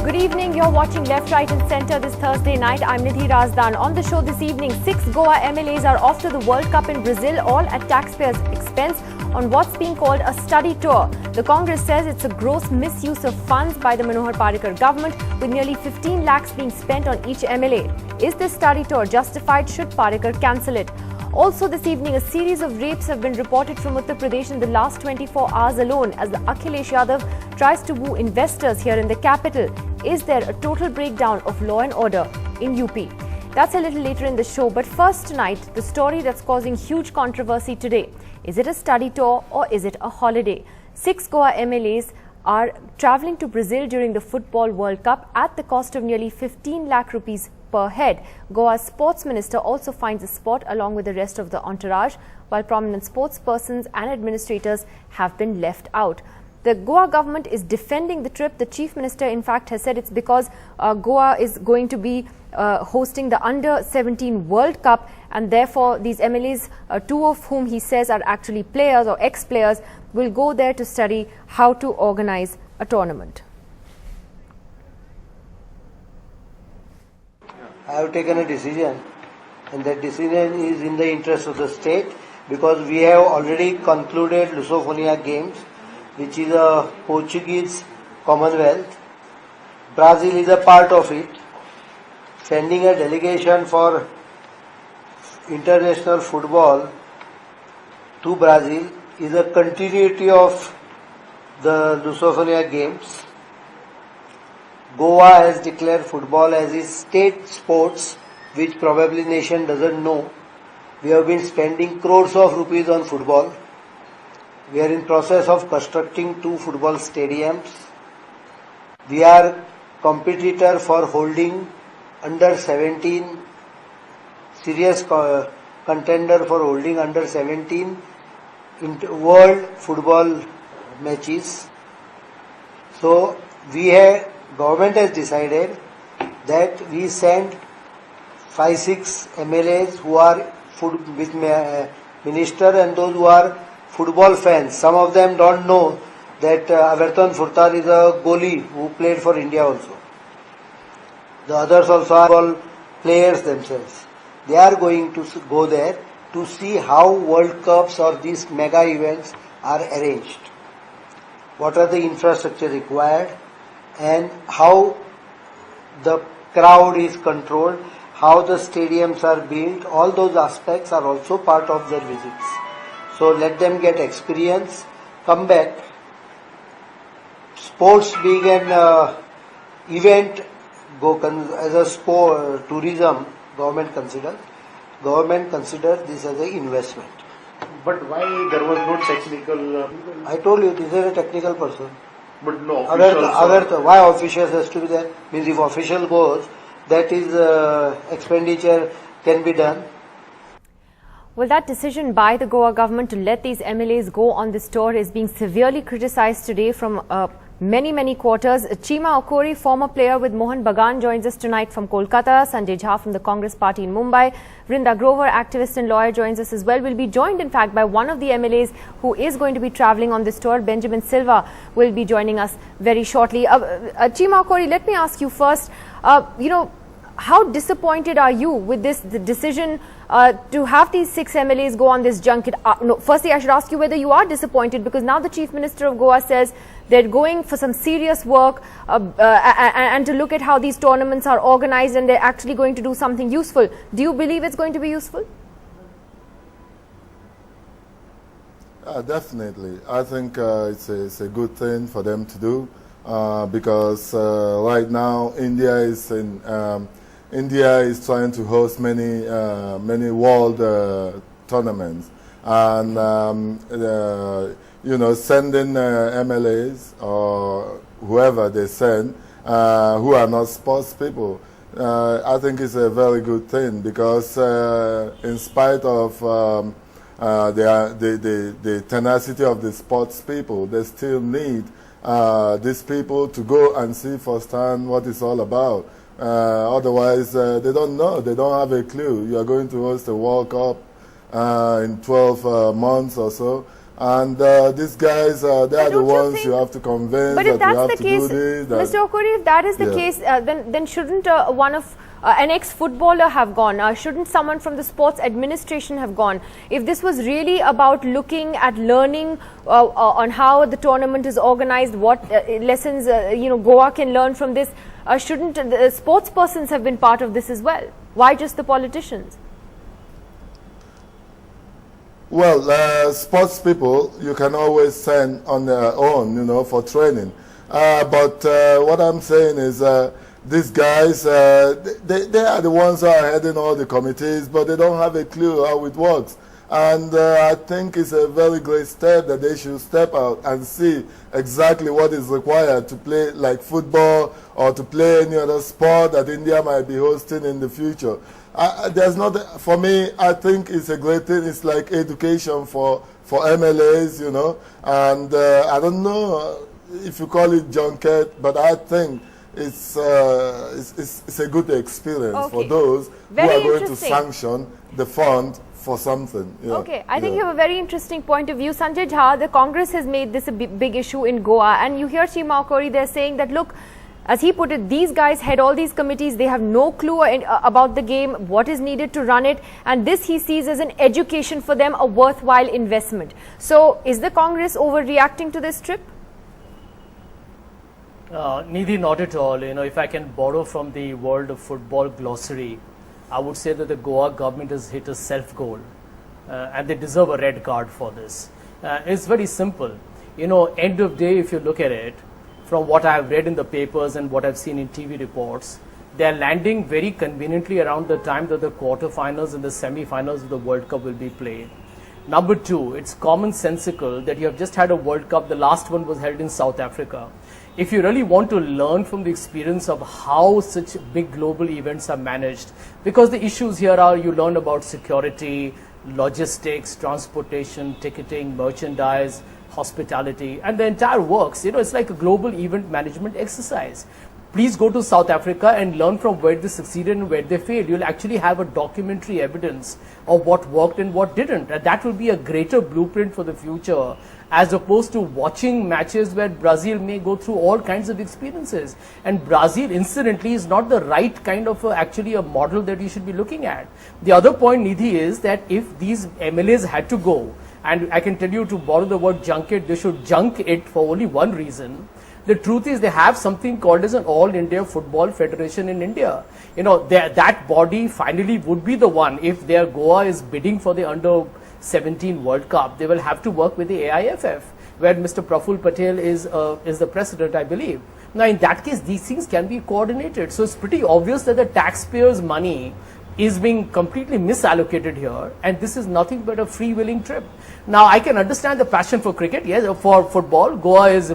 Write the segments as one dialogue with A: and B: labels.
A: Good evening. You're watching Left, Right and Centre this Thursday night. I'm Nidhi Razdan. On the show this evening, 6 Goa MLAs are off to the World Cup in Brazil, all at taxpayers' expense on what's being called a study tour. The Congress says it's a gross misuse of funds by the Manohar Parrikar government, with nearly 15 lakhs being spent on each MLA. Is this study tour justified? Should Parrikar cancel it? Also this evening, a series of rapes have been reported from Uttar Pradesh in the last 24 hours alone as the Akhilesh Yadav tries to woo investors here in the capital. Is there a total breakdown of law and order in UP? That's a little later in the show, but first tonight, the story that's causing huge controversy today. Is it a study tour or is it a holiday? 6 Goa MLAs are travelling to Brazil during the Football World Cup at the cost of nearly 15 lakh rupees per head. Goa's sports minister also finds a spot along with the rest of the entourage, while prominent sportspersons and administrators have been left out. The Goa government is defending the trip. The chief minister, in fact, has said it's because Goa is going to be hosting the Under-17 World Cup, and therefore these MLAs, two of whom he says are actually players or ex-players, will go there to study how to organize a tournament.
B: I have taken a decision, and that decision is in the interest of the state, because we have already concluded Lusophonia Games, which is a Portuguese Commonwealth. Brazil is a part of it. Sending a delegation for international football to Brazil is a continuity of the Lusophonia Games. Goa has declared football as its state sports, which probably nation doesn't know. We have been spending crores of rupees on football. We are in process of constructing 2 football stadiums. We are competitor for holding under-17, serious contender for holding under-17 world football matches. So government has decided that we send 5-6 MLAs who are with minister and those who are football fans. Some of them don't know that Averton Furtar is a goalie who played for India also. The others also are football players themselves. They are going to go there to see how World Cups or these mega events are arranged. What are the infrastructure required, and how the crowd is controlled, how the stadiums are built. All those aspects are also part of their visits. So let them get experience, come back. Sports being an event, as a sport, tourism, government considers this as an investment.
C: But why there was no technical?
B: I told you, this is a technical person.
C: But no officials.
B: Why officials has to be there? Means if official goes, that is expenditure can be done.
A: Well, that decision by the Goa government to let these MLAs go on this tour is being severely criticized today from many quarters. Chima Okori, former player with Mohan Bagan, joins us tonight from Kolkata. Sanjay Jha from the Congress party in Mumbai. Vrinda Grover, activist and lawyer, joins us as well. We'll be joined, in fact, by one of the MLAs who is going to be travelling on this tour. Benjamin Silva will be joining us very shortly. Chima Okori, let me ask you first, how disappointed are you with the decision to have these 6 MLAs go on this junket? Firstly, I should ask you whether you are disappointed, because now the Chief Minister of Goa says they're going for some serious work and to look at how these tournaments are organized, and they're actually going to do something useful. Do you believe it's going to be useful?
D: Definitely. I think it's a good thing for them to do because right now India is trying to host many world tournaments, and sending MLAs or whoever they send who are not sports people, I think it's a very good thing, because in spite of the tenacity of the sports people, they still need these people to go and see firsthand what it's all about. Otherwise, they don't know. They don't have a clue. You are going to host a World Cup in 12 months or so. And these guys, they are the ones you have to convince
A: but
D: that
A: if that's
D: you have
A: the
D: to
A: case,
D: do this.
A: Mr. Okuri, if that is the case, then shouldn't an ex-footballer have gone? Shouldn't someone from the sports administration have gone? If this was really about looking at learning on how the tournament is organized, what lessons Goa can learn from this, shouldn't the sports persons have been part of this as well? Why just the politicians?
D: Well, sports people you can always send on their own, for training. But what I'm saying is these guys, they are the ones who are heading all the committees, but they don't have a clue how it works. And I think it's a very great step that they should step out and see exactly what is required to play like football or to play any other sport that India might be hosting in the future. There's not, for me, I think it's a great thing. It's like education for MLAs, and I don't know if you call it junket, but I think it's a good experience for those who are going to sanction the fund for something.
A: Okay, I think you have a very interesting point of view. Sanjay Jha, the Congress has made this a big issue in Goa, and you hear Chima Okori, they're saying that, look, as he put it, these guys head all these committees, they have no clue about the game, what is needed to run it, and this he sees as an education for them, a worthwhile investment. So, is the Congress overreacting to this trip?
E: Nidhi, not at all. If I can borrow from the World of Football glossary, I would say that the Goa government has hit a self-goal and they deserve a red card for this. It's very simple. End of day, if you look at it, from what I have read in the papers and what I've seen in TV reports, they are landing very conveniently around the time that the quarterfinals and the semi-finals of the World Cup will be played. Number two, it's commonsensical that you have just had a World Cup. The last one was held in South Africa. If you really want to learn from the experience of how such big global events are managed, because the issues here are you learn about security, logistics, transportation, ticketing, merchandise, hospitality, and the entire works. It's like a global event management exercise. Please go to South Africa and learn from where they succeeded and where they failed. You'll actually have a documentary evidence of what worked and what didn't. And that will be a greater blueprint for the future, as opposed to watching matches where Brazil may go through all kinds of experiences. And Brazil, incidentally, is not the right kind of actually a model that you should be looking at. The other point, Nidhi, is that if these MLAs had to go, and I can tell you, to borrow the word junket, they should junk it for only one reason. The truth is they have something called as an All India Football Federation in India. That body finally would be the one, if their Goa is bidding for the Under-17 World Cup, they will have to work with the AIFF, where Mr. Praful Patel is the president, I believe. Now, in that case, these things can be coordinated. So it's pretty obvious that the taxpayers' money is being completely misallocated here, and this is nothing but a free-willing trip. Now, I can understand the passion for cricket, yes, for football. Goa is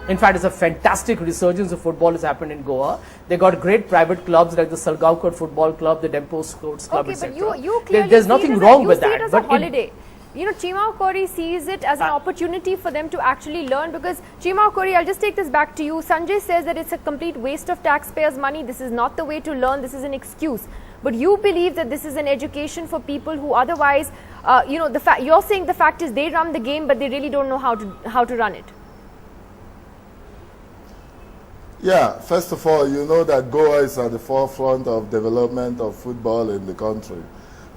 E: in fact, it's a fantastic resurgence of football has happened in Goa. They got great private clubs like the Salgaonkar Football Club, the Dempo Sports Club, etc.
A: But you clearly
E: there's nothing wrong with that.
A: You see it as a holiday. Chima Okori sees it as an opportunity for them to actually learn, because Chima Okori, I'll just take this back to you. Sanjay says that it's a complete waste of taxpayers' money. This is not the way to learn. This is an excuse. But you believe that this is an education for people who otherwise, you're saying the fact is they run the game, but they really don't know how to run it.
D: Yeah, first of all, you know that Goa is at the forefront of development of football in the country.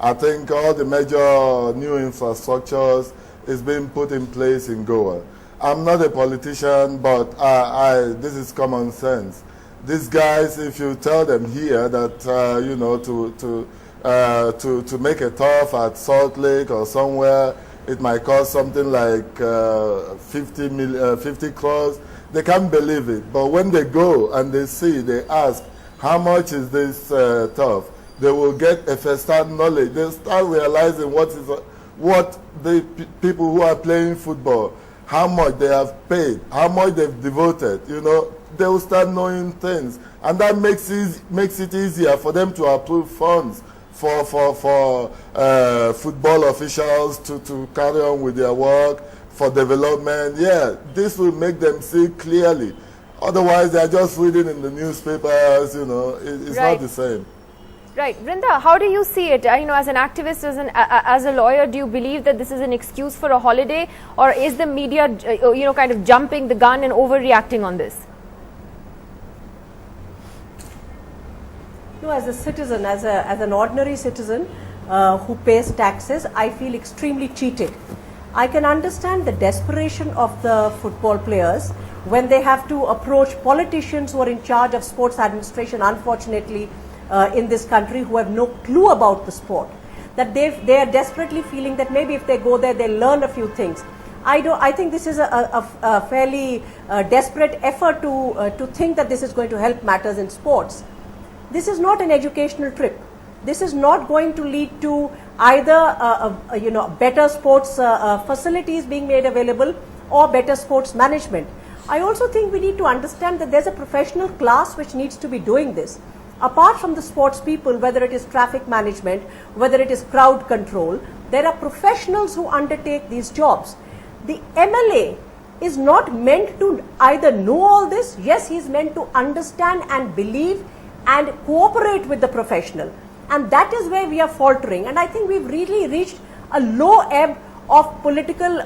D: I think all the major new infrastructures is being put in place in Goa. I'm not a politician, but this is common sense. These guys, if you tell them here that to make a turf at Salt Lake or somewhere, it might cost something like 50 crores. They can't believe it. But when they go and they see, they ask, how much is this turf? They will get a first-hand knowledge. They'll start realizing what the people who are playing football, how much they have paid, how much they've devoted. They will start knowing things, and that makes it easier for them to approve funds for football officials to carry on with their work, for development. Yeah, this will make them see clearly. Otherwise, they are just reading in the newspapers. It's
A: right.
D: not the same.
A: Right, Vrinda, how do you see it? As an activist, as a lawyer, do you believe that this is an excuse for a holiday, or is the media, kind of jumping the gun and overreacting on this?
F: No, as a citizen, as an ordinary citizen who pays taxes, I feel extremely cheated. I can understand the desperation of the football players when they have to approach politicians who are in charge of sports administration, unfortunately, in this country, who have no clue about the sport. That they are desperately feeling that maybe if they go there, they'll learn a few things. I think this is a fairly desperate effort to think that this is going to help matters in sports. This is not an educational trip. This is not going to lead to either better sports facilities being made available or better sports management. I also think we need to understand that there's a professional class which needs to be doing this. Apart from the sports people, whether it is traffic management, whether it is crowd control, there are professionals who undertake these jobs. The MLA is not meant to either know all this. Yes, he is meant to understand and believe and cooperate with the professional. And that is where we are faltering. And I think we've really reached a low ebb of political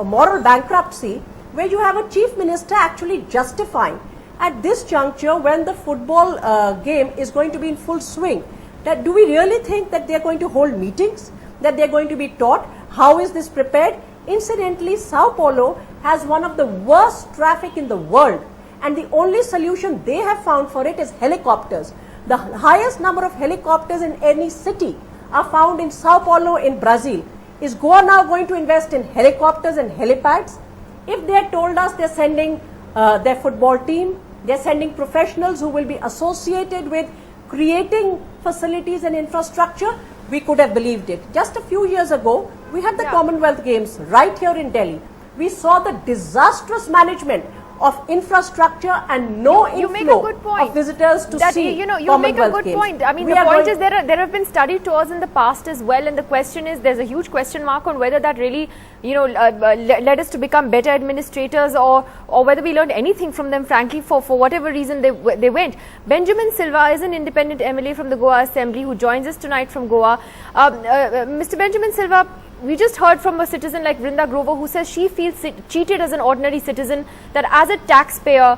F: moral bankruptcy, where you have a chief minister actually justifying at this juncture, when the football game is going to be in full swing, that do we really think that they're going to hold meetings, that they're going to be taught how is this prepared? Incidentally, Sao Paulo has one of the worst traffic in the world, and the only solution they have found for it is helicopters. The highest number of helicopters in any city are found in Sao Paulo in Brazil. Is Goa now going to invest in helicopters and helipads? If they had told us they're sending their football team, they're sending professionals who will be associated with creating facilities and infrastructure, we could have believed it. Just a few years ago, we had the Commonwealth Games right here in Delhi. We saw the disastrous management of infrastructure and no inflow of visitors to see
A: you
F: Commonwealth
A: make a good
F: Games.
A: point. I mean, the point is there have been study tours in the past as well, and the question is, there's a huge question mark on whether that really led us to become better administrators, or whether we learned anything from them, frankly, for whatever reason they went. Benjamin Silva is an independent MLA from the Goa Assembly who joins us tonight from Goa. Mr. Benjamin Silva, we just heard from a citizen like Vrinda Grover, who says she feels cheated as an ordinary citizen, that as a taxpayer,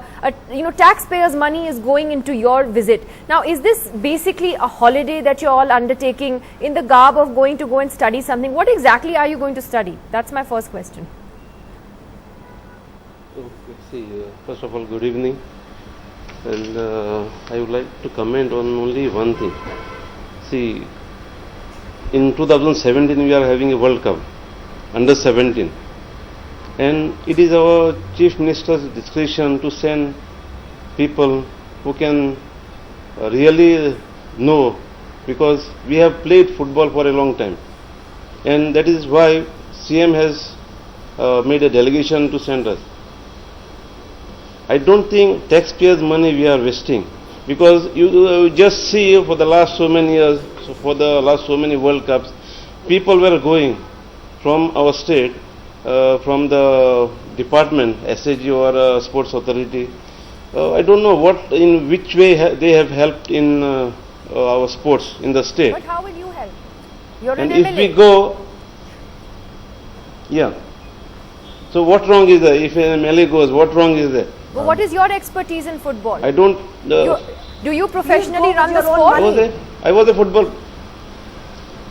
A: taxpayers' money is going into your visit. Now, is this basically a holiday that you're all undertaking in the garb of going to go and study something? What exactly are you going to study? That's my first question.
G: First of all, good evening. And I would like to comment on only one thing. See, in 2017 we are having a World Cup under 17, and it is our Chief Minister's discretion to send people who can really know, because we have played football for a long time, and that is why CM has made a delegation to send us. I don't think taxpayers' money we are wasting, because you just see for the last so many years, for the last so many World Cups, people were going from our state, from the department, SAG or Sports Authority. I don't know in which way they have helped in our sports in the state.
A: But how will you help? You're an
G: and
A: MLA.
G: If we go, so what wrong is there? If an MLA goes, what wrong is there?
A: But what is your expertise in football?
G: I don't.
A: Do you professionally run the sport?
G: I was a football.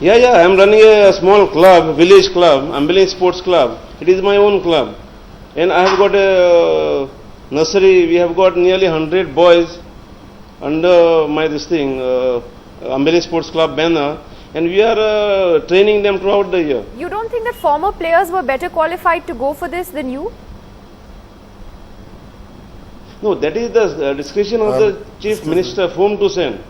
G: I am running a small club, village club, Ambulance Sports Club. It is my own club. And I have got a nursery. We have got nearly 100 boys under my Ambulance Sports Club banner. And we are training them throughout the year.
A: You don't think that former players were better qualified to go for this than you?
G: No, that is the discretion of the Chief Minister whom to send.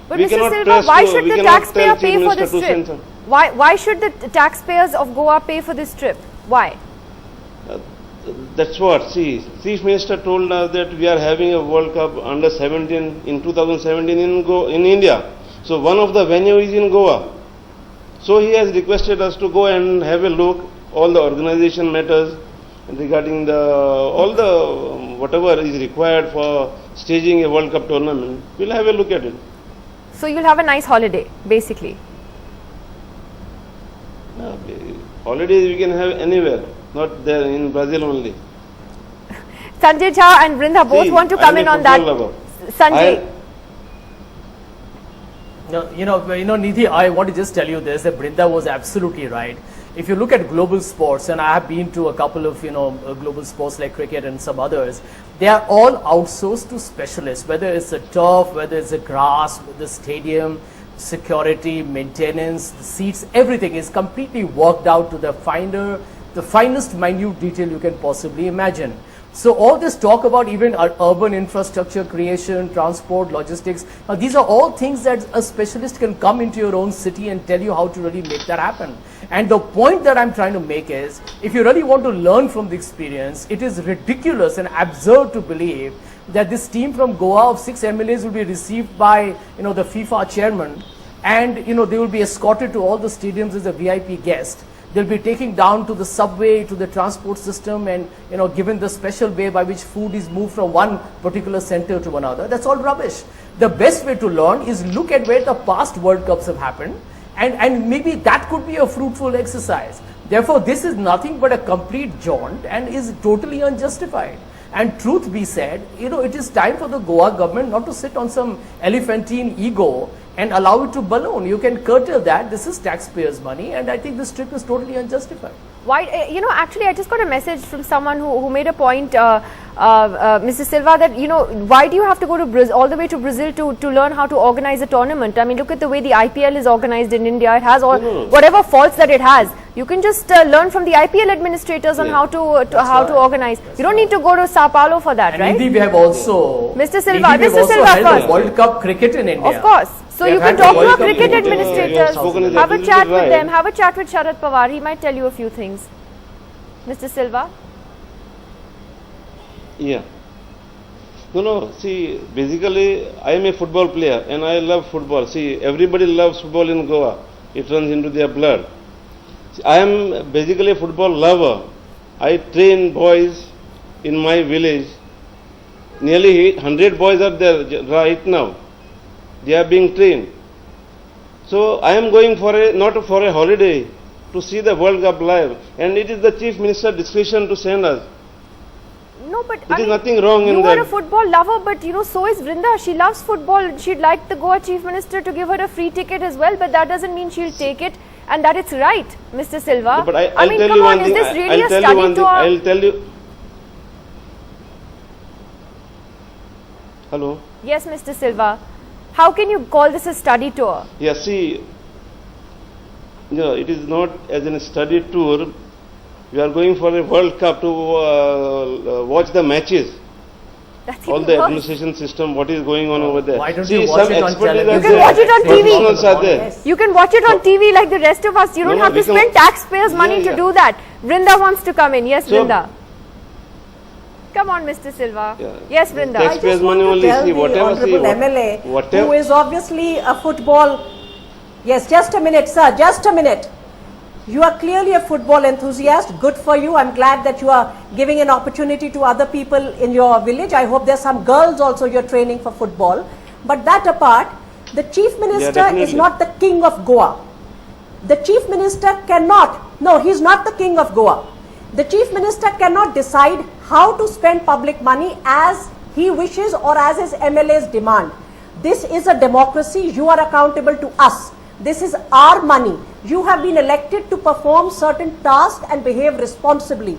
A: But Mr. Silva, why should the taxpayer pay for this trip? Why should the taxpayers of Goa pay for this trip? Why?
G: That's what. See, Chief Minister told us that we are having a World Cup under 17 in 2017 in India. So one of the venue is in Goa. So he has requested us to go and have a look, all the organization matters regarding all the whatever is required for staging a World Cup tournament. We'll have a look at it.
A: So you'll have a nice holiday, basically.
G: Holidays we can have anywhere, not there in Brazil only.
A: Sanjay Jha and Brinda both want to come in on that. Sanjay.
E: No, Nidhi, I want to just tell you this, that Brinda was absolutely right. If you look at global sports, and I have been to a couple of, global sports like cricket and some others, they are all outsourced to specialists, whether it's a turf, whether it's a grass, the stadium, security, maintenance, the seats, everything is completely worked out to the finest minute detail you can possibly imagine. So all this talk about even urban infrastructure creation, transport, logistics, these are all things that a specialist can come into your own city and tell you how to really make that happen. And the point that I'm trying to make is, if you really want to learn from the experience, it is ridiculous and absurd to believe that this team from Goa of 6 MLAs will be received by, the FIFA chairman, and, they will be escorted to all the stadiums as a VIP guest. They'll be taken down to the subway, to the transport system, and given the special way by which food is moved from one particular center to another. That's all rubbish. The best way to learn is look at where the past World Cups have happened, and maybe that could be a fruitful exercise. Therefore, this is nothing but a complete jaunt and is totally unjustified. And truth be said, it is time for the Goa government not to sit on some elephantine ego and allow it to balloon. You can curtail that. This is taxpayers' money, and I think this trip is totally unjustified.
A: Why? Actually, I just got a message from someone who made a point, Mr. Silva, that why do you have to go to Brazil, all the way to Brazil to learn how to organize a tournament? I mean, look at the way the IPL is organized in India. It has all whatever faults that it has. You can just learn from the IPL administrators on how to organize. You don't need to go to Sao Paulo for that,
E: and
A: right?
E: Indeed, we have also
A: Mr. Silva first.
E: World Cup cricket in India.
A: Of course. So you can talk to your cricket administrators, have a chat with them, have a chat with Sharad Pawar. He might tell you a few things. Mr. Silva?
G: Yeah. No. See, basically, I am a football player and I love football. See, everybody loves football in Goa. It runs into their blood. See, I am basically a football lover. I train boys in my village. Nearly 100 boys are there right now. They are being trained. So I am going not for a holiday, to see the World Cup live, and it is the Chief Minister's discretion to send us.
A: No, but
G: there is nothing wrong in that.
A: You are a football lover, but so is Brinda. She loves football. She'd like the Goa Chief Minister to give her a free ticket as well, but that doesn't mean she'll take it, and that it's right, Mr. Silva.
G: No, but I'll
A: mean,
G: tell
A: come
G: you
A: on,
G: one
A: is
G: thing.
A: this really
G: I'll
A: a
G: tell
A: study
G: you one
A: tour?
G: thing. I'll tell you. Hello.
A: Yes, Mr. Silva. How can you call this a study tour?
G: Yeah, see, it is not as a study tour. We are going for a World Cup to watch the matches.
A: That's
G: all the administration system, what is going on over there.
E: Why don't you watch it on television?
A: You can watch it on TV.
G: Yes.
A: You can watch it on TV like the rest of us. You don't have to spend taxpayers' money to do that. Brinda wants to come in. Yes, Brinda. Come on, Mr. Silva.
G: Yeah.
A: Yes, Brinda.
F: I just want to tell the Honorable MLA, who is obviously a football... Yes, just a minute, sir, just a minute. You are clearly a football enthusiast. Good for you. I'm glad that you are giving an opportunity to other people in your village. I hope there's some girls also you're training for football. But that apart, the Chief Minister is not the king of Goa. The Chief Minister cannot, no, he's not the king of Goa. The Chief Minister cannot decide how to spend public money as he wishes or as his MLAs demand. This is a democracy. You are accountable to us. This is our money. You have been elected to perform certain tasks and behave responsibly.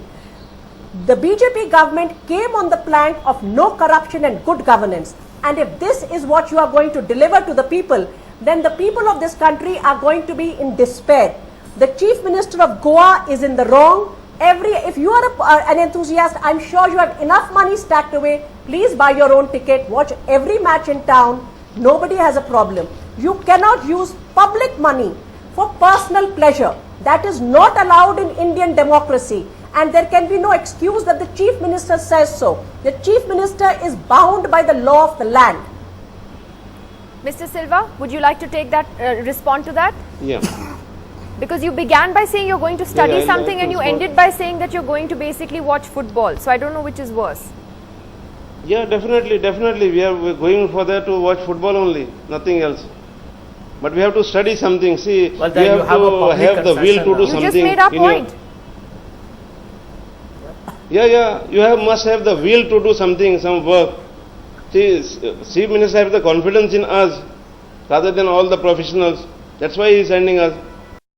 F: The BJP government came on the plank of no corruption and good governance. And if this is what you are going to deliver to the people, then the people of this country are going to be in despair. The Chief Minister of Goa is in the wrong. If you are an enthusiast, I'm sure you have enough money stacked away. Please buy your own ticket. Watch every match in town. Nobody has a problem. You cannot use public money for personal pleasure. That is not allowed in Indian democracy. And there can be no excuse that the Chief Minister says so. The Chief Minister is bound by the law of the land.
A: Mr. Silva, would you like to take that, respond to that?
G: Yeah.
A: Because you began by saying you're going to study something and you ended by saying that you're going to basically watch football. So I don't know which is worse.
G: Yeah, definitely. We are going for that to watch football only, nothing else. But we have to study something. See,
E: Well,
G: we
E: then you
G: have
E: have a
G: to
E: public
G: have the will to do
E: concession now.
A: You
G: something.
A: just made our
G: in your-
A: point.
G: Yeah. You must have the will to do something, some work. See, Chief Minister has the confidence in us rather than all the professionals. That's why he is sending us.